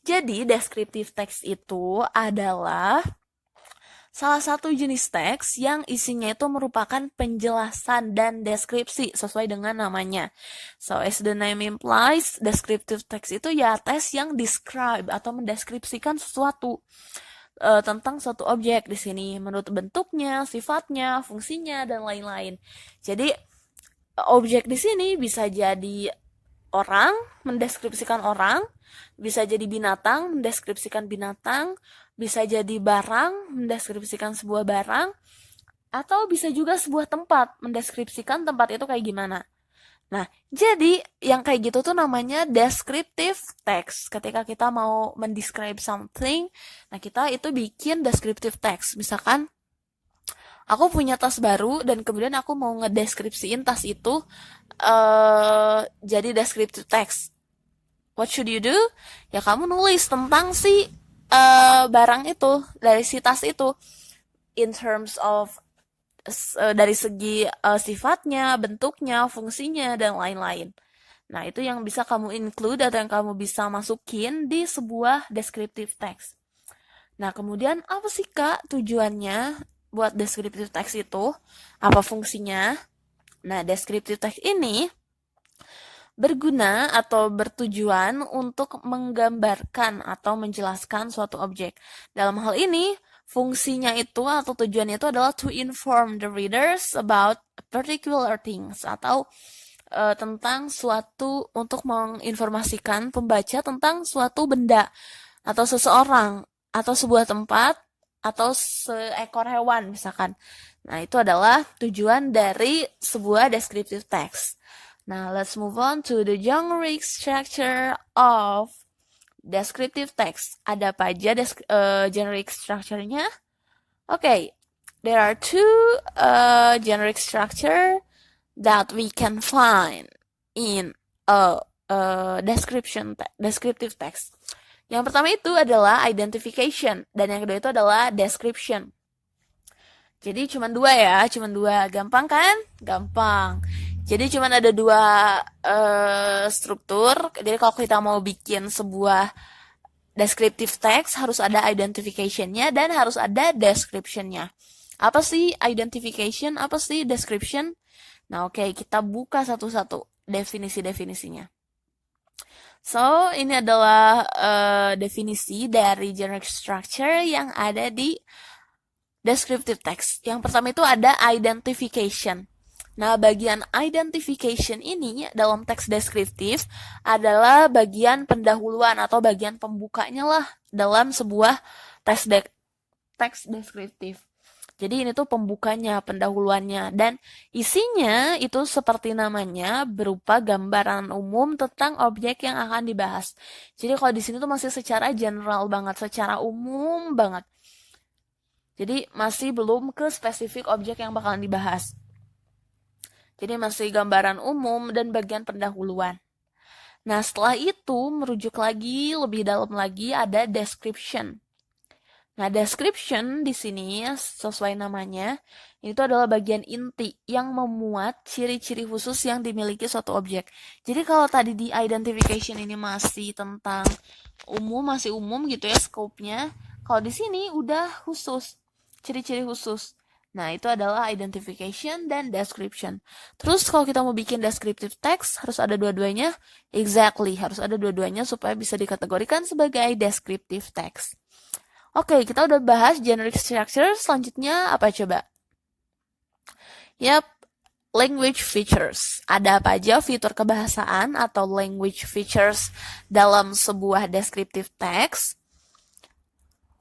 Jadi, descriptive text itu adalah salah satu jenis teks yang isinya itu merupakan penjelasan dan deskripsi sesuai dengan namanya. So, as the name implies, descriptive text itu ya teks yang describe atau mendeskripsikan sesuatu tentang suatu objek di sini menurut bentuknya, sifatnya, fungsinya, dan lain-lain. Jadi, objek di sini bisa jadi orang, mendeskripsikan orang, bisa jadi binatang, mendeskripsikan binatang, bisa jadi barang, mendeskripsikan sebuah barang, atau bisa juga sebuah tempat, mendeskripsikan tempat itu kayak gimana. Nah, jadi yang kayak gitu tuh namanya descriptive text. Ketika kita mau mendescribe something, nah kita itu bikin descriptive text. Misalkan, aku punya tas baru dan kemudian aku mau ngedeskripsiin tas itu jadi descriptive text. What should you do? Ya kamu nulis tentang si barang itu, dari si tas itu, in terms of dari segi sifatnya, bentuknya, fungsinya, dan lain-lain. Nah, itu yang bisa kamu include atau yang kamu bisa masukin di sebuah descriptive text. Nah, kemudian apa sih Kak tujuannya buat descriptive text itu? Apa fungsinya? Nah, descriptive text ini berguna atau bertujuan untuk menggambarkan atau menjelaskan suatu objek. Dalam hal ini, fungsinya itu atau tujuannya itu adalah to inform the readers about particular things atau tentang suatu, untuk menginformasikan pembaca tentang suatu benda atau seseorang atau sebuah tempat atau seekor hewan misalkan. Nah, itu adalah tujuan dari sebuah descriptive text. Now, let's move on to the generic structure of descriptive text. Ada apa aja generic structure-nya? Okay, there are two generic structure that we can find in a descriptive text. Yang pertama itu adalah identification, dan yang kedua itu adalah description. Jadi cuma dua ya, cuma dua. Gampang kan? Gampang. Jadi cuma ada dua struktur. Jadi kalau kita mau bikin sebuah descriptive text, harus ada identification-nya dan harus ada description-nya. Apa sih identification? Apa sih description? Nah, oke, kita buka satu-satu definisi-definisinya. So, ini adalah definisi dari generic structure yang ada di descriptive text. Yang pertama itu ada identification. Nah, bagian identification ini dalam teks deskriptif adalah bagian pendahuluan atau bagian pembukanya lah dalam sebuah teks deskriptif. Jadi ini tuh pembukanya, pendahuluannya, dan isinya itu seperti namanya berupa gambaran umum tentang objek yang akan dibahas. Jadi kalau di sini tuh masih secara general banget, secara umum banget. Jadi masih belum ke spesifik objek yang bakalan dibahas. Jadi masih gambaran umum dan bagian pendahuluan. Nah, setelah itu merujuk lagi lebih dalam lagi ada description. Nah, description di sini sesuai namanya, itu adalah bagian inti yang memuat ciri-ciri khusus yang dimiliki suatu objek. Jadi kalau tadi di identification ini masih tentang umum, masih umum gitu ya scope-nya. Kalau di sini udah khusus, ciri-ciri khusus. Nah, itu adalah identification dan description. Terus kalau kita mau bikin descriptive text, harus ada dua-duanya? Exactly, harus ada dua-duanya supaya bisa dikategorikan sebagai descriptive text. Oke, kita udah bahas generic structure, selanjutnya apa coba? Yap, language features. Ada apa aja fitur kebahasaan atau language features dalam sebuah descriptive text?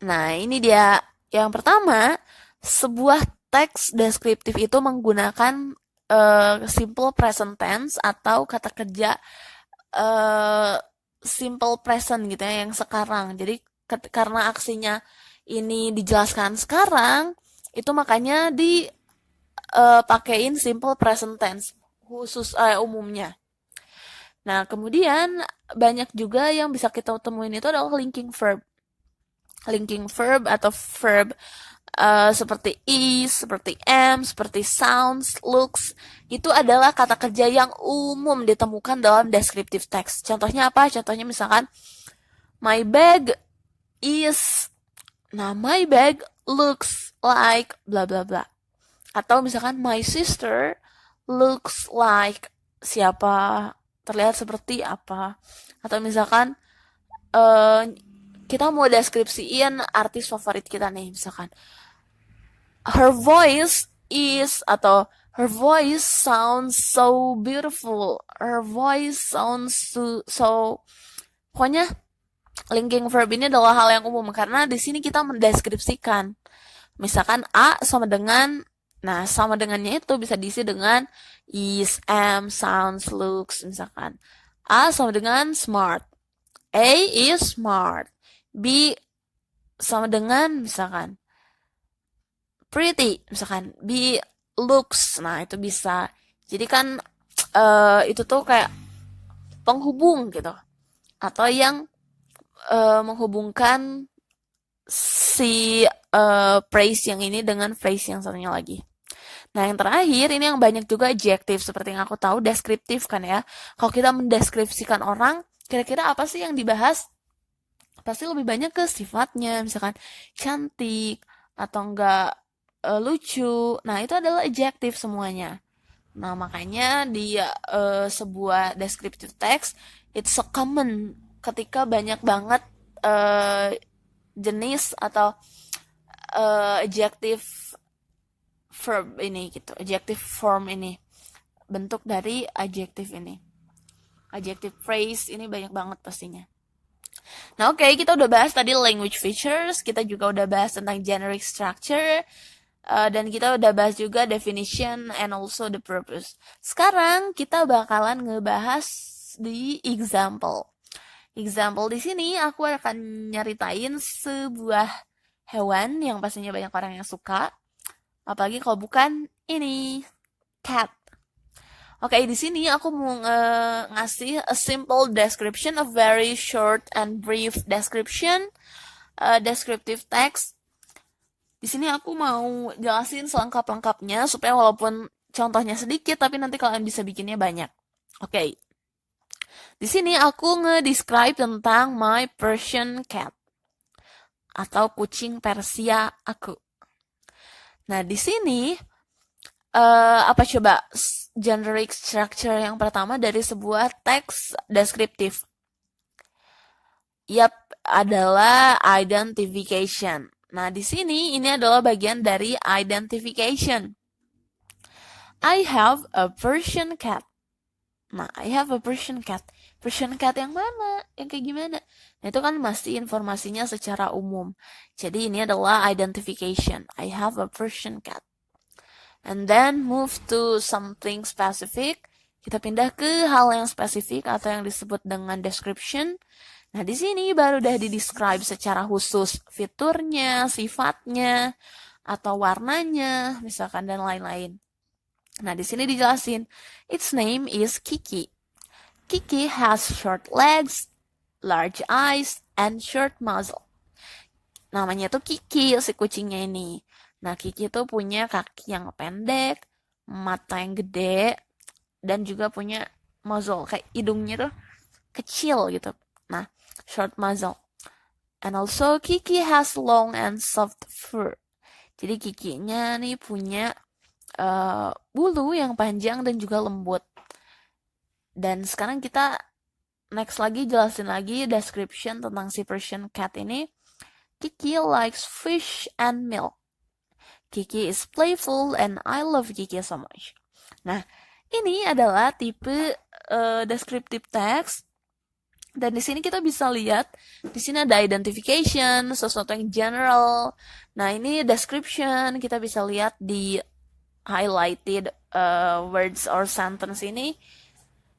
Nah, ini dia. Yang pertama, sebuah teks deskriptif itu menggunakan simple present tense atau kata kerja simple present gitu ya, yang sekarang. Jadi karena aksinya ini dijelaskan sekarang, itu makanya dipakein simple present tense khusus umumnya. Nah, kemudian banyak juga yang bisa kita temuin itu adalah linking verb. Linking verb atau verb seperti is, seperti am, seperti sounds, looks, itu adalah kata kerja yang umum ditemukan dalam descriptive text. Contohnya apa? Contohnya misalkan My bag is, nah my bag looks like bla bla bla. Atau misalkan my sister looks like siapa, terlihat seperti apa. Atau misalkan eh, kita mau deskripsiin artis favorit kita nih, misalkan her voice is, atau her voice sounds so beautiful, her voice sounds so pokoknya linking verb ini adalah hal yang umum karena di sini kita mendeskripsikan. Misalkan A sama dengan, nah sama dengannya itu bisa diisi dengan is, am, sounds, looks. Misalkan A sama dengan smart, A is smart, B sama dengan misalkan pretty, misalkan B looks. Nah itu bisa. Jadi kan itu tuh kayak penghubung gitu, atau yang menghubungkan si phrase yang ini dengan phrase yang satunya lagi. Nah, yang terakhir ini yang banyak juga adjektif, seperti yang aku tahu deskriptif kan ya. Kalau kita mendeskripsikan orang, kira-kira apa sih yang dibahas? Pasti lebih banyak ke sifatnya, misalkan cantik atau enggak lucu. Nah, itu adalah adjektif semuanya. Nah, makanya di sebuah descriptive text it's so common ketika banyak banget jenis atau adjective verb ini gitu, adjective form ini, bentuk dari adjective ini, adjective phrase ini banyak banget pastinya. Nah oke, kita udah bahas tadi language features, kita juga udah bahas tentang generic structure, dan kita udah bahas juga definition and also the purpose. Sekarang kita bakalan ngebahas di example. Example di sini aku akan nyeritain sebuah hewan yang pastinya banyak orang yang suka. Apalagi kalau bukan ini, cat. Oke, di sini aku mau ngasih a simple description, a very short and brief description, descriptive text. Di sini aku mau jelasin selengkap-lengkapnya supaya walaupun contohnya sedikit tapi nanti kalian bisa bikinnya banyak. Oke. Di sini aku nge-describe tentang my Persian cat atau kucing Persia aku. Nah, di sini apa coba generic structure yang pertama dari sebuah teks deskriptif? Yap, adalah identification. Nah, di sini ini adalah bagian dari identification. I have a Persian cat. Nah, I have a Persian cat. Persian cat yang mana? Yang kayak gimana? Nah, itu kan masih informasinya secara umum. Jadi ini adalah identification. I have a Persian cat. And then move to something specific. Kita pindah ke hal yang spesifik atau yang disebut dengan description. Nah, di sini baru udah di-describe secara khusus fiturnya, sifatnya, atau warnanya, misalkan dan lain-lain. Nah, di sini dijelasin, its name is Kiki. Kiki has short legs, large eyes, and short muzzle. Namanya tuh Kiki, si kucingnya ini. Nah, Kiki tuh punya kaki yang pendek, mata yang gede, dan juga punya muzzle, kayak hidungnya tuh kecil gitu. Nah, short muzzle. And also, Kiki has long and soft fur. Jadi, Kikinya nih punya bulu yang panjang dan juga lembut. Dan sekarang kita next lagi jelasin lagi description tentang si Persian cat ini. Kiki likes fish and milk. Kiki is playful and I love Kiki so much. Nah, ini adalah tipe descriptive text. Dan di sini kita bisa lihat, di sini ada identification, sesuatu yang general. Nah, ini description, kita bisa lihat di highlighted words or sentence ini.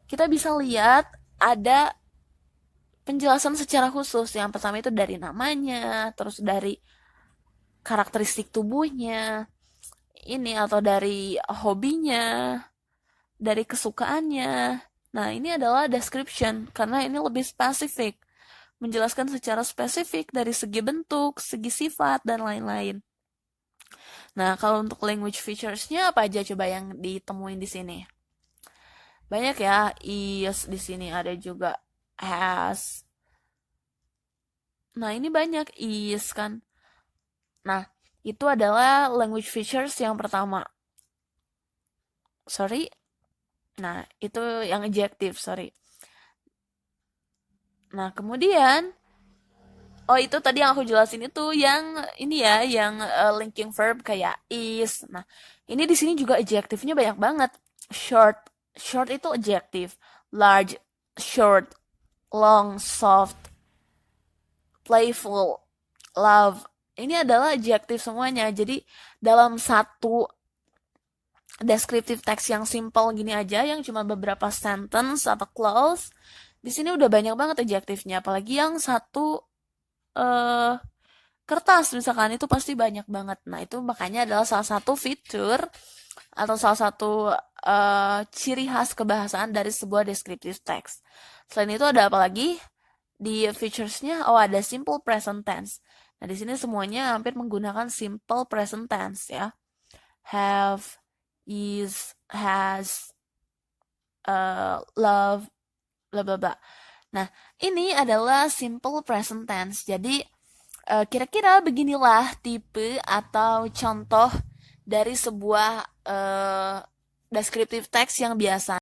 Kita bisa lihat ada penjelasan secara khusus. Yang pertama itu dari namanya, terus dari karakteristik tubuhnya, ini atau dari hobinya, dari kesukaannya. Nah, ini adalah description karena ini lebih spesifik, menjelaskan secara spesifik dari segi bentuk, segi sifat, dan lain-lain. Nah, kalau untuk language features-nya apa aja coba yang ditemuin di sini? Banyak ya, is di sini ada juga has, Nah, ini banyak is kan. Nah, itu adalah language features yang pertama. Sorry. Nah, itu yang adjective, sorry. Nah, kemudian oh itu tadi yang aku jelasin itu yang ini ya, yang linking verb kayak is. Nah, ini di sini juga adjektifnya banyak banget. Short, short itu adjective. Large, short, long, soft, playful, love. Ini adalah adjektif semuanya. Jadi dalam satu descriptive text yang simple gini aja, yang cuma beberapa sentence atau clause, di sini udah banyak banget adjektifnya. Apalagi yang satu eh kertas misalkan itu pasti banyak banget. Nah, itu makanya adalah salah satu fitur atau salah satu ciri khas kebahasaan dari sebuah descriptive text. Selain itu ada apa lagi? Di featuresnya, oh ada simple present tense. Nah, di sini semuanya hampir menggunakan simple present tense ya. Have, is, has, love, bla bla bla. Nah, ini adalah simple present tense. Jadi, kira-kira beginilah tipe atau contoh dari sebuah descriptive text yang biasa